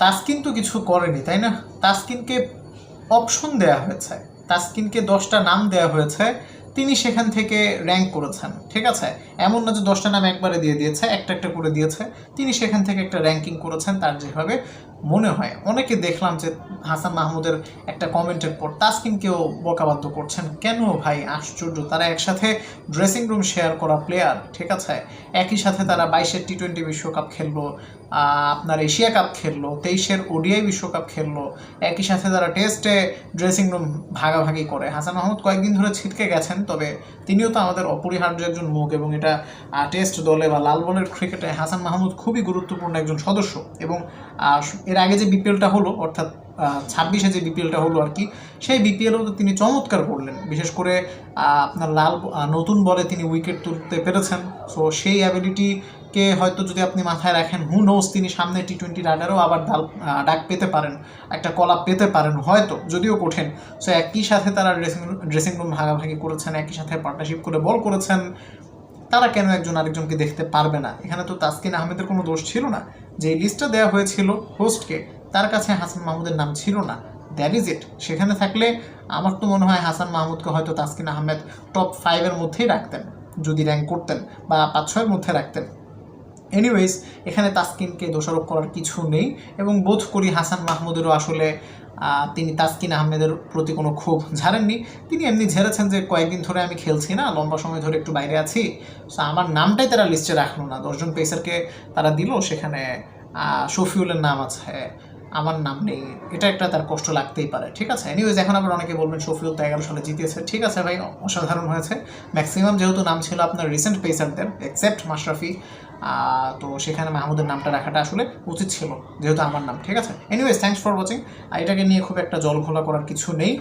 তাসকিন তো কিছু করেনি, তাই না? তাসকিনকে অপশন দেয়া হয়েছে, তাসকিনকে 10টা নাম দেয়া হয়েছে, তিনি সেখান থেকে র্যাঙ্ক করেছেন, ঠিক আছে? এমন না যে 10টা নাম একবারে দিয়ে দিয়েছে, একটা একটা করে দিয়েছে, তিনি সেখান থেকে একটা র্যাঙ্কিং করেছেন তার যেভাবে মনে হয়। অনেকে দেখলাম যে হাসান মাহমুদের একটা কমেন্টের পর তাসকিনকেও বকাবাদ্য করছেন। কেন ভাই? আশ্চর্য, তারা একসাথে ড্রেসিং রুম শেয়ার করা প্লেয়ার, ঠিক আছে? একই সাথে তারা 22-এর টি-20 বিশ্বকাপ খেললো, আপনার এশিয়া কাপ খেললো, 23-এর ওডিআই বিশ্বকাপ খেললো, একই সাথে তারা টেস্টে ড্রেসিং রুম ভাগাভাগি করে। হাসান মাহমুদ কয়েকদিন ধরে ছিটকে গেছেন, তবে তিনিও তো আমাদের অপরিহার্য একজন মুখ, এবং এটা টেস্ট দলে বা লাল বলের ক্রিকেটে হাসান মাহমুদ খুবই গুরুত্বপূর্ণ একজন সদস্য। এবং এর আগে যে বিপিএলটা হলো, অর্থাৎ 26-এ যে বিপিএলটা হলো আর কি, সেই বিপিএলও তো তিনি চমৎকার করলেন। বিশেষ করে আপনার নতুন বলে তিনি উইকেট তুলতে পেরেছেন। সো সেই অ্যাবিলিটিকে হয়তো যদি আপনি মাথায় রাখেন, হু নোস, তিনি সামনে টি-20 রাডারও আবার ডাক পেতে পারেন, একটা কলাপ পেতে পারেন হয়তো, যদিও কঠিন। সো একই সাথে তারা ড্রেসিং রুম ভাগাভাগি করেছেন, একই সাথে পার্টনারশিপ করে বল করেছেন। তারা কেন একজন আরেকজনকে দেখতে পারবে না? এখানে তো তাসকিন আহমেদের কোনো দোষ ছিল না। যে লিস্টটা দেওয়া হয়েছিল হোস্টকে, তার কাছে হাসান মাহমুদের নাম ছিল না, দ্যাট ইজ ইট। সেখানে থাকলে আমার তো মনে হয় হাসান মাহমুদকে হয়তো তাসকিন আহমেদ টপ 5-এর মধ্যেই রাখতেন, যদি র্যাঙ্ক করতেন, বা 5-6-এর মধ্যে রাখতেন। এনিওয়েজ, এখানে তাসকিনকে দোষারোপ করার কিছু নেই, এবং বোধ করি হাসান মাহমুদেরও আসলে তিনি তাসকিন আহমেদের প্রতি কোনো ক্ষোভ ঝাড়েননি। তিনি এমনি ঝেড়েছেন যে কয়েকদিন ধরে আমি খেলছি না, লম্বা সময় ধরে একটু বাইরে আছি, সো আমার নামটাই তারা লিস্টে রাখলো না। 10জন পেসারকে তারা দিল, সেখানে শফিউলের নাম আছে, আমার নাম নেই। এটা একটা তার কষ্ট লাগতেই পারে, ঠিক আছে? এনিওয়েজ, এখন আবার অনেকে বলবেন শফিউল তো 11 সালে জিতিয়েছে। ঠিক আছে ভাই, অসাধারণ হয়েছে। ম্যাক্সিমাম যেহেতু নাম ছিল আপনার রিসেন্ট পেসারদের, এক্সেপ্ট মাশরাফি, তো সেখানে মাহমুদের নামটা রাখাটা আসলে উচিত ছিল, যেহেতু আমার নাম, ঠিক আছে? Anyways, thanks for watching. এটাকে নিয়ে খুব একটা জল ঘোলা করার কিছু নেই।